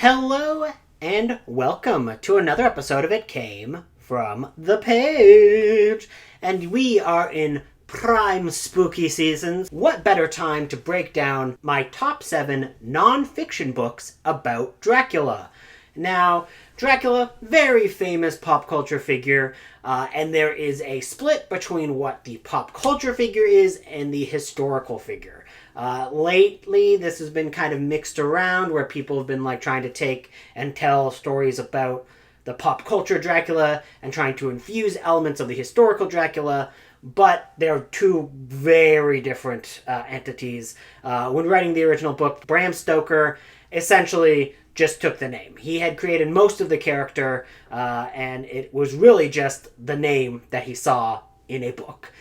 Hello and welcome to another episode of It Came From the Page. And we are in prime spooky seasons. What better time to break down my top 7 non-fiction books about Dracula? Now, Dracula, very famous pop culture figure, and there is a split between what the pop culture figure is and the historical figure. Lately, this has been kind of mixed around, where people have been trying to take and tell stories about the pop culture Dracula and trying to infuse elements of the historical Dracula, but they're two very different entities. When writing the original book, Bram Stoker essentially just took the name. He had created most of the character, and it was really just the name that he saw in a book.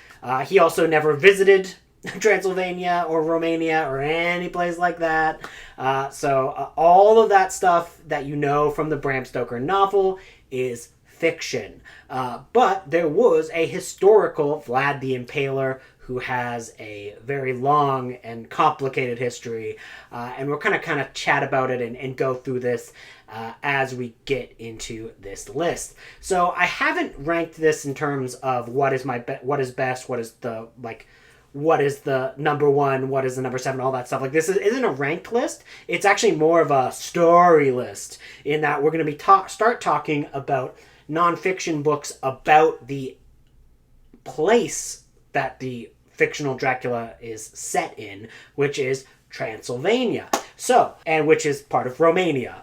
He also never visited Transylvania or Romania or any place like that. So all of that stuff that you know from the Bram Stoker novel is fiction. But there was a historical Vlad the Impaler who has a very long and complicated history. And we're kind of chat about it and go through this as we get into this list. So I haven't ranked this in terms of what is what is best, what is the number one, what is the number 7, all that stuff. This isn't a ranked list. It's actually more of a story list, in that we're going to be start talking about nonfiction books about the place that the fictional Dracula is set in, which is Transylvania. So, and which is part of Romania.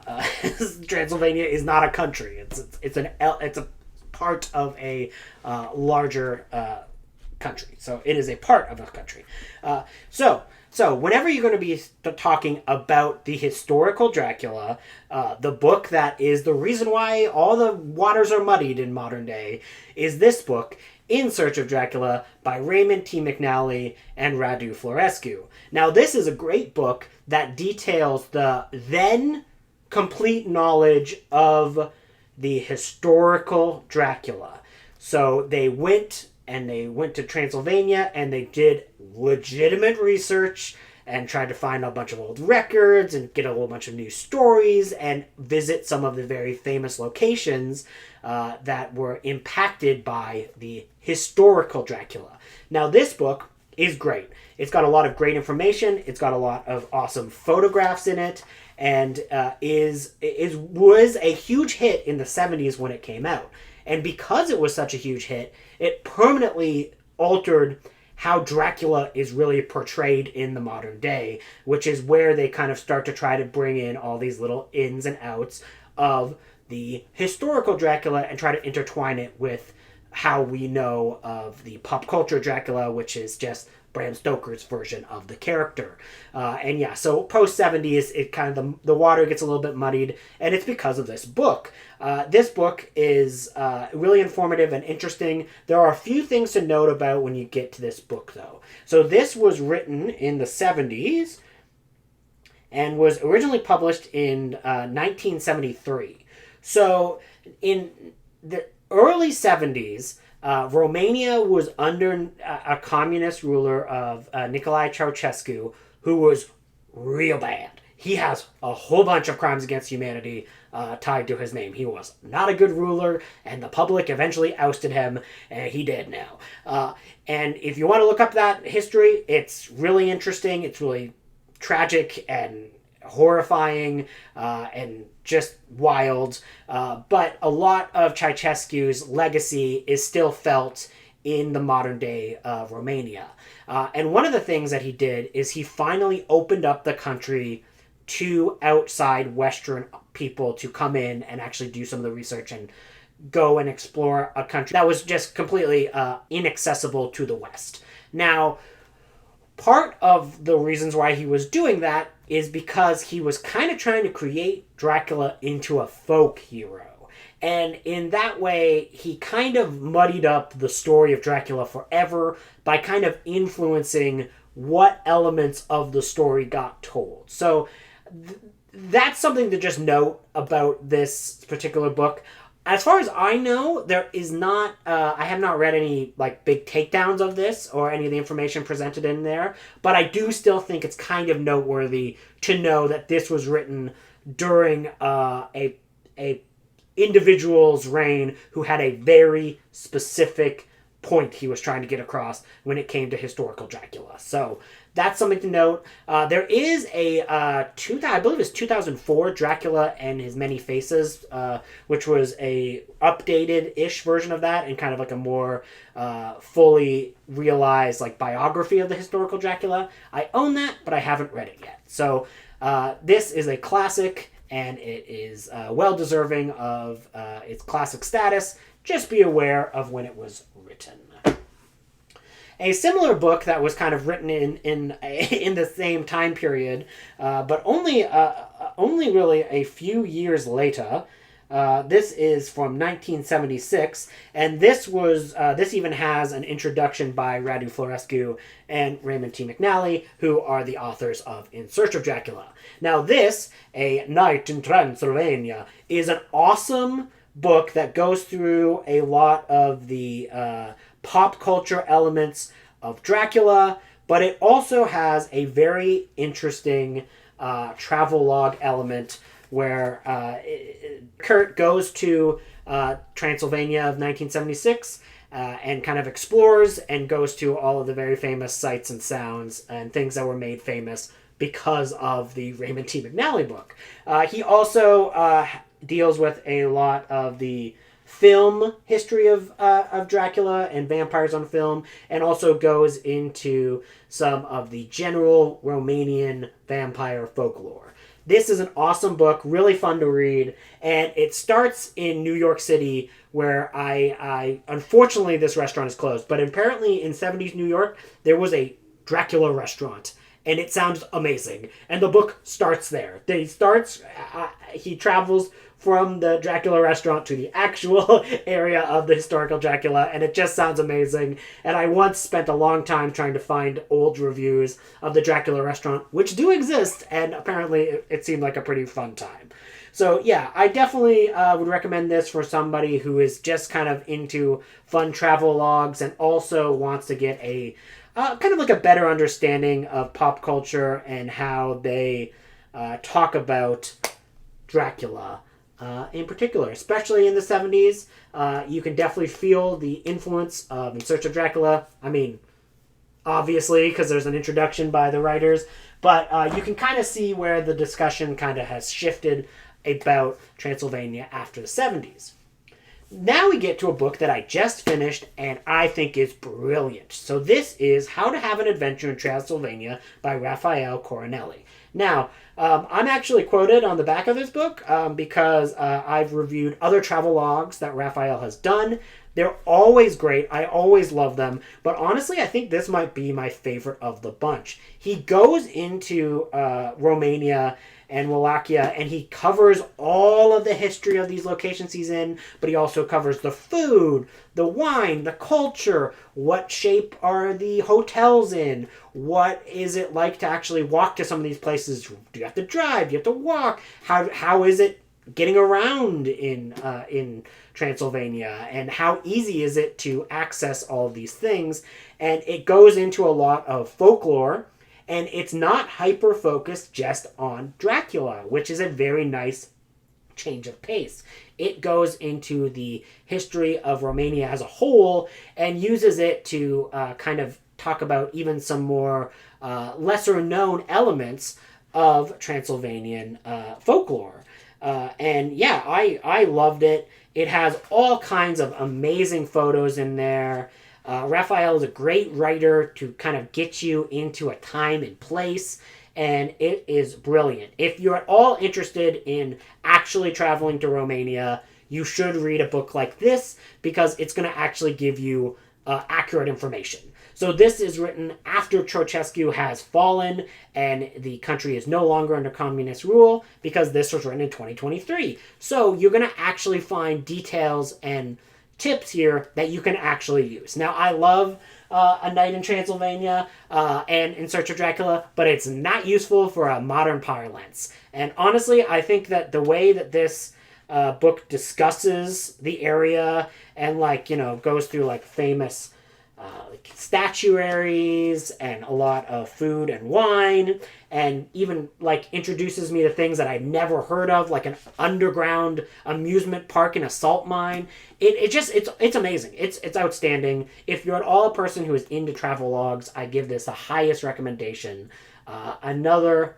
Transylvania is not a country. It's a part of a larger country. So it is a part of a country. So whenever you're going to be talking about the historical Dracula, the book that is the reason why all the waters are muddied in modern day is this book, In Search of Dracula, by Raymond T. McNally and Radu Florescu. Now, this is a great book that details the then complete knowledge of the historical Dracula. So they went to Transylvania and they did legitimate research and tried to find a bunch of old records and get a whole bunch of new stories and visit some of the very famous locations that were impacted by the historical Dracula. Now, this book is great. It's got a lot of great information. It's got a lot of awesome photographs in it, and was a huge hit in the 70s when it came out. And because it was such a huge hit, it permanently altered how Dracula is really portrayed in the modern day, which is where they kind of start to try to bring in all these little ins and outs of the historical Dracula and try to intertwine it with how we know of the pop culture Dracula, which is just Bram Stoker's version of the character. So post-70s, it kind of the water gets a little bit muddied, and it's because of this book. This book is really informative and interesting. There are a few things to note about when you get to this book, though. So this was written in the 70s and was originally published in 1973. So in the early 70s, Romania was under a communist ruler of Nicolae Ceausescu, who was real bad. He has a whole bunch of crimes against humanity tied to his name. He was not a good ruler, and the public eventually ousted him, and he dead now. And if you want to look up that history, it's really interesting. It's really tragic and horrifying and just wild. But a lot of Ceausescu's legacy is still felt in the modern day Romania. And one of the things that he did is he finally opened up the country to outside Western people to come in and actually do some of the research and go and explore a country that was just completely inaccessible to the West. Now, part of the reasons why he was doing that is because he was kind of trying to create Dracula into a folk hero. And in that way, he kind of muddied up the story of Dracula forever by kind of influencing what elements of the story got told. So that's something to just note about this particular book. As far as I know, there is not, I have not read any big takedowns of this or any of the information presented in there, but I do still think it's kind of noteworthy to know that this was written during a individual's reign who had a very specific point he was trying to get across when it came to historical Dracula. So that's something to note. There is I believe it's 2004 Dracula and His Many Faces, which was a updated-ish version of that and kind of like a more fully realized like biography of the historical Dracula. I own that, but I haven't read it yet. So this is a classic, and it is well deserving of its classic status. Just be aware of when it was written. A similar book that was kind of written in the same time period, but only really a few years later. This is from 1976, and this even has an introduction by Radu Florescu and Raymond T. McNally, who are the authors of In Search of Dracula. Now this, A Night in Transylvania, is an awesome book that goes through a lot of the pop culture elements of Dracula, but it also has a very interesting travelogue element where Kurt goes to Transylvania of 1976 and kind of explores and goes to all of the very famous sights and sounds and things that were made famous because of the Raymond T. McNally book. He also deals with a lot of the film history of Dracula and vampires on film, and also goes into some of the general Romanian vampire folklore. This is an awesome book, really fun to read, and it starts in New York City, where I unfortunately this restaurant is closed, but apparently in 70s New York there was a Dracula restaurant, and it sounds amazing. And the book starts there. He travels from the Dracula restaurant to the actual area of the historical Dracula, and it just sounds amazing. And I once spent a long time trying to find old reviews of the Dracula restaurant, which do exist, and apparently it seemed like a pretty fun time. So yeah, I definitely would recommend this for somebody who is just kind of into fun travel logs and also wants to get a kind of like a better understanding of pop culture and how they talk about Dracula. In particular, especially in the 70s, you can definitely feel the influence of In Search of Dracula. I mean, obviously, because there's an introduction by the writers, but you can kind of see where the discussion kind of has shifted about Transylvania after the 70s. Now we get to a book that I just finished and I think is brilliant. So this is How to Have an Adventure in Transylvania by Raphael Coronelli. Now, I'm actually quoted on the back of this book because I've reviewed other travel logs that Raphael has done. They're always great. I always love them. But honestly, I think this might be my favorite of the bunch. He goes into Romania and Wallachia, and he covers all of the history of these locations he's in, but he also covers the food, the wine, the culture, what shape are the hotels in, what is it like to actually walk to some of these places, do you have to drive, do you have to walk, how is it getting around in Transylvania, and how easy is it to access all of these things. And it goes into a lot of folklore, and it's not hyper-focused just on Dracula, which is a very nice change of pace. It goes into the history of Romania as a whole and uses it to kind of talk about even some more lesser-known elements of Transylvanian folklore. And yeah, I loved it. It has all kinds of amazing photos in there. Raphael is a great writer to kind of get you into a time and place, and it is brilliant. If you're at all interested in actually traveling to Romania, you should read a book like this because it's going to actually give you accurate information. So this is written after Ceausescu has fallen and the country is no longer under communist rule, because this was written in 2023. So you're going to actually find details and tips here that you can actually use. Now, I love A Night in Transylvania and In Search of Dracula, but it's not useful for a modern parlance. And honestly, I think that the way that this book discusses the area and, like, you know, goes through, like, famous like statuaries and a lot of food and wine, and even like introduces me to things that I'd never heard of, like an underground amusement park in a salt mine. It's amazing. It's outstanding. If you're at all a person who is into travel logs, I give this the highest recommendation. Another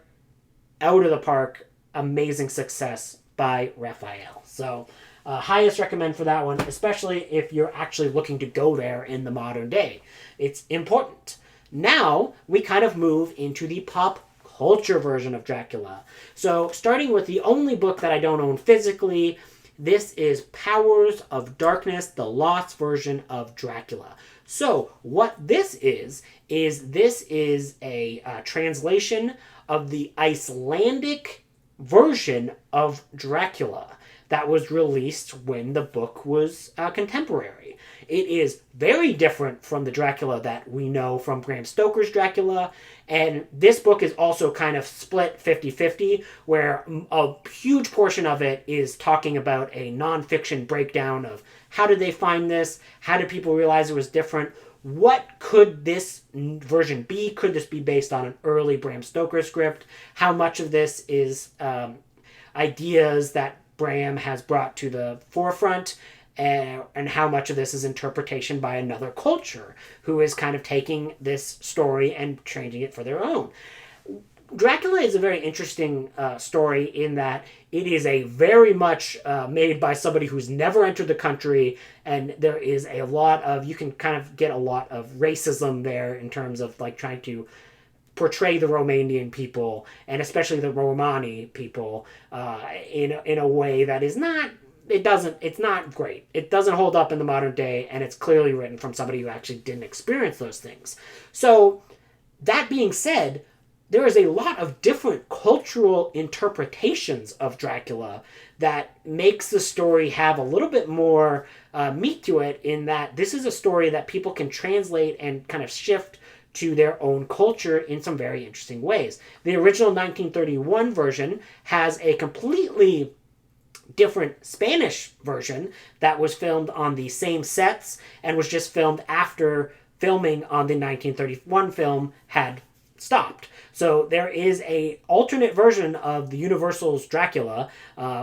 out of the park, amazing success by Raphael. So highest recommend for that one, especially if you're actually looking to go there in the modern day. It's important. Now we kind of move into the pop culture version of Dracula. So starting with the only book that I don't own physically, this is Powers of Darkness, the Lost version of Dracula. So what this is a translation of the Icelandic version of Dracula that was released when the book was contemporary. It is very different from the Dracula that we know from Bram Stoker's Dracula, and this book is also kind of split 50-50, where a huge portion of it is talking about a nonfiction breakdown of how did they find this, how did people realize it was different, what could this version be? Could this be based on an early Bram Stoker script? How much of this is ideas that Bram has brought to the forefront, and how much of this is interpretation by another culture who is kind of taking this story and changing it for their own. Dracula is a very interesting story in that it is a very much made by somebody who's never entered the country, and there is a lot of, you can kind of get a lot of racism there in terms of like trying to portray the Romanian people, and especially the Romani people, in a way that is not, it's not great. It doesn't hold up in the modern day, and it's clearly written from somebody who actually didn't experience those things. So, that being said, there is a lot of different cultural interpretations of Dracula that makes the story have a little bit more meat to it, in that this is a story that people can translate and kind of shift to their own culture in some very interesting ways. The original 1931 version has a completely different Spanish version that was filmed on the same sets and was just filmed after filming on the 1931 film had stopped. So there is a alternate version of the Universal's Dracula,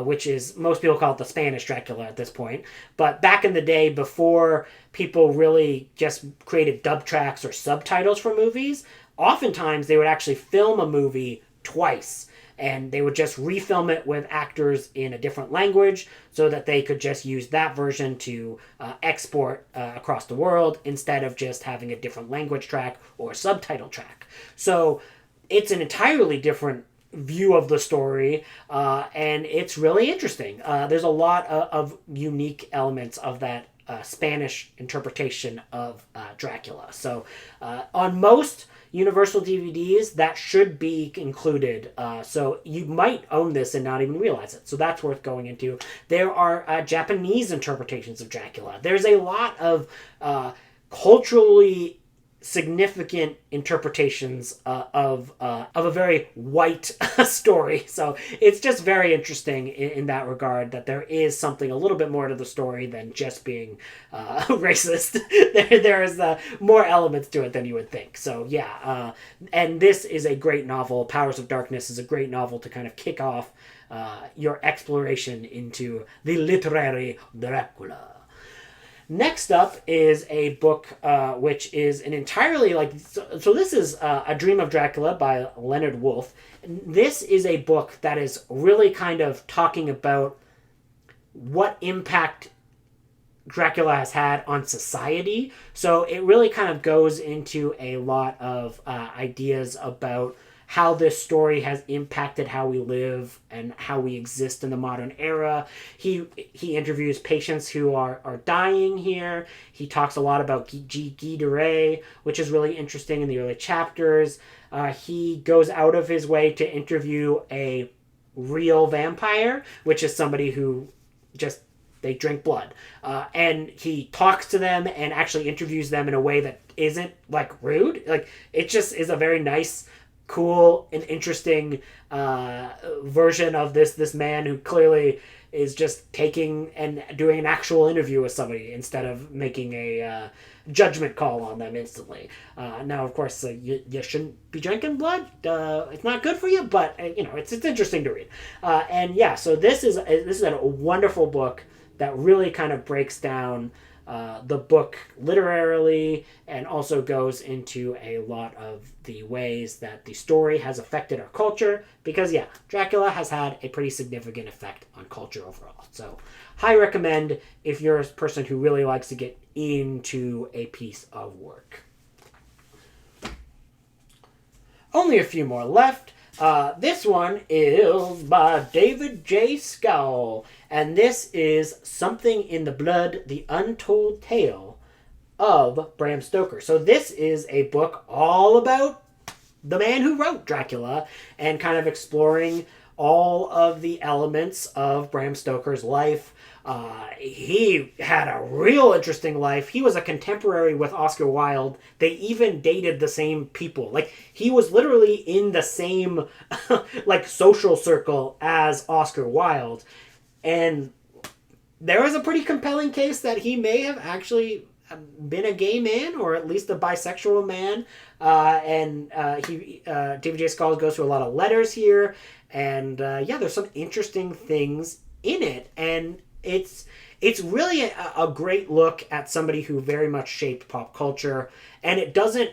which is, most people call it the Spanish Dracula at this point. But back in the day, before people really just created dub tracks or subtitles for movies, oftentimes they would actually film a movie twice. And they would just refilm it with actors in a different language so that they could just use that version to export across the world, instead of just having a different language track or subtitle track. So it's an entirely different view of the story, and it's really interesting. There's a lot of unique elements of that Spanish interpretation of Dracula. So on most Universal DVDs, that should be included. So you might own this and not even realize it. So that's worth going into. There are Japanese interpretations of Dracula. There's a lot of culturally significant interpretations of a very white story. So it's just very interesting in that regard, that there is something a little bit more to the story than just being racist. There is more elements to it than you would think. So yeah, and this is a great novel. Powers of Darkness is a great novel to kind of kick off your exploration into the literary Dracula. Next up is a book which is an entirely so this is A Dream of Dracula by Leonard Woolf. This is a book that is really kind of talking about what impact Dracula has had on society. So it really kind of goes into a lot of ideas about how this story has impacted how we live and how we exist in the modern era. He interviews patients who are dying here. He talks a lot about Guy de Rais, which is really interesting in the early chapters. He goes out of his way to interview a real vampire, which is somebody who just, they drink blood. And he talks to them and actually interviews them in a way that isn't like rude. Like, it just is a very nice cool and interesting version of this man who clearly is just taking and doing an actual interview with somebody instead of making a judgment call on them instantly. Now, of course, you shouldn't be drinking blood. It's not good for you, but it's interesting to read. And yeah, so this is a wonderful book that really kind of breaks down the book literarily and also goes into a lot of the ways that the story has affected our culture, because yeah, Dracula has had a pretty significant effect on culture overall. So high recommend if you're a person who really likes to get into a piece of work. Only a few more left. This one is by David J. Skell, and this is Something in the Blood, The Untold Tale of Bram Stoker. So this is a book all about the man who wrote Dracula and kind of exploring all of the elements of Bram Stoker's life. He had a real interesting life. He was a contemporary with Oscar Wilde. They even dated the same people. Like, he was literally in the same social circle as Oscar Wilde. And there is a pretty compelling case that he may have actually been a gay man, or at least a bisexual man. David J. Skell goes through a lot of letters here. And there's some interesting things in it. And it's really a great look at somebody who very much shaped pop culture, and it doesn't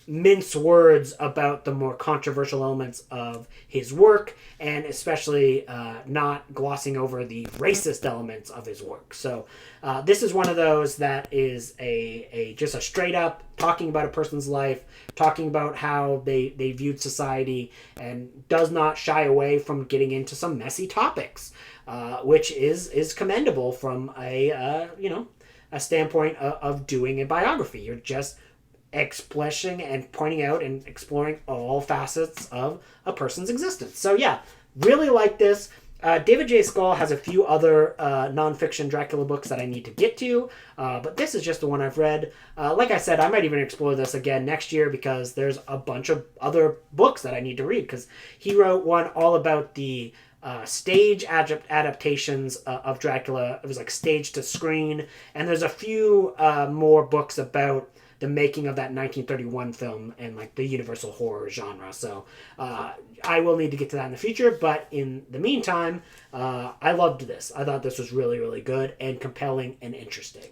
mince words about the more controversial elements of his work, and especially not glossing over the racist elements of his work. So this is one of those that is just a straight up talking about a person's life, talking about how they viewed society, and does not shy away from getting into some messy topics, which is commendable from a standpoint of doing a biography. You're just expressing and pointing out and exploring all facets of a person's existence. So yeah, really like this. David J. Skell has a few other nonfiction Dracula books that I need to get to, but this is just the one I've read. Like I said, I might even explore this again next year, because there's a bunch of other books that I need to read, because he wrote one all about the stage adaptations of Dracula. It was like stage to screen, and there's a few more books about the making of that 1931 film and like the universal horror genre. So I will need to get to that in the future, but in the meantime, I loved this. I thought this was really, really good and compelling and interesting.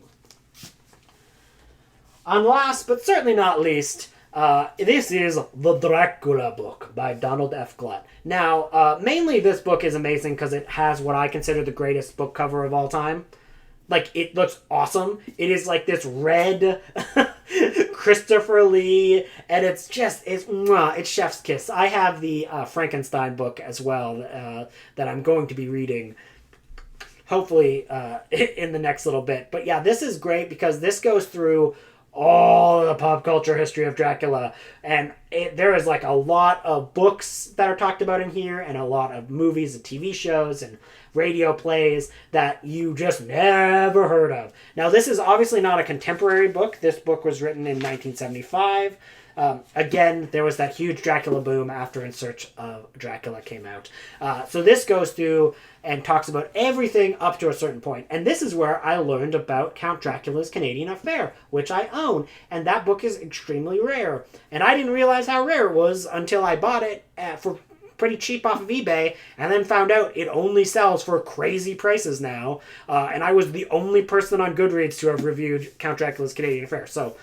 And last, but certainly not least, this is The Dracula book by Donald F. Glut. Now, mainly this book is amazing because it has what I consider the greatest book cover of all time. Like, it looks awesome. It is like this red Christopher Lee, and it's chef's kiss. I have the Frankenstein book as well that I'm going to be reading, hopefully in the next little bit. But yeah, this is great because this goes through all the pop culture history of Dracula, and there is like a lot of books that are talked about in here, and a lot of movies and TV shows and radio plays that you just never heard of. Now, this is obviously not a contemporary book. This book was written in 1975. Again, there was that huge Dracula boom after In Search of Dracula came out. So this goes through and talks about everything up to a certain point. And this is where I learned about Count Dracula's Canadian Affair, which I own. And that book is extremely rare. And I didn't realize how rare it was until I bought it for pretty cheap off of eBay, and then found out it only sells for crazy prices now. And I was the only person on Goodreads to have reviewed Count Dracula's Canadian Affair. So,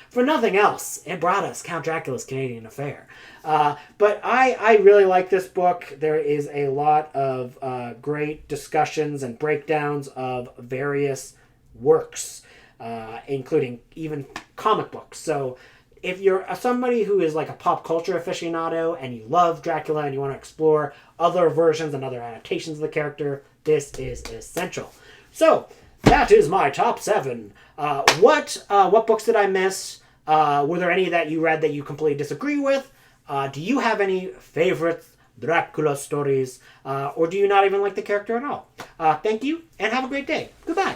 for nothing else, it brought us Count Dracula's Canadian Affair. But I really like this book. There is a lot of great discussions and breakdowns of various works, including even comic books. So if you're somebody who is like a pop culture aficionado and you love Dracula and you want to explore other versions and other adaptations of the character, this is essential. So that is my top 7. What books did I miss? Were there any that you read that you completely disagree with? Do you have any favorite Dracula stories? Or do you not even like the character at all? Thank you, and have a great day. Goodbye.